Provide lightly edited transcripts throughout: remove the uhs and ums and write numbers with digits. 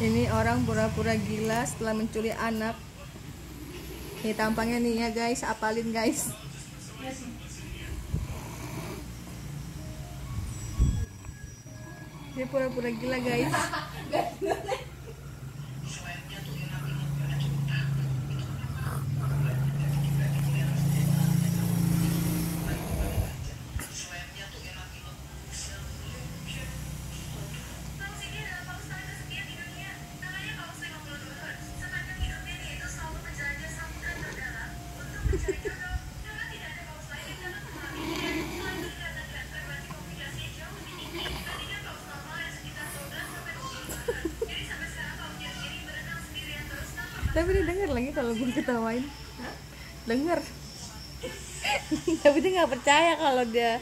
Ini orang pura-pura gila setelah menculik anak. Nih tampangnya nih ya guys, apalin guys. Dia pura-pura gila guys. Tapi dia denger lagi kalau gue ketawain. Denger. Tapi dia nggak percaya kalau dia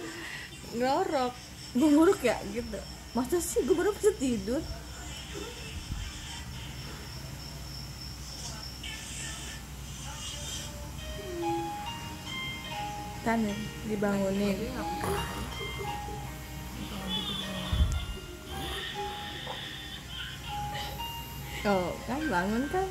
ngorok. Gue ngorok ya gitu. Masa sih gue baru bisa tidur. Kan ya, dibangunin. Oh kan bangun kan.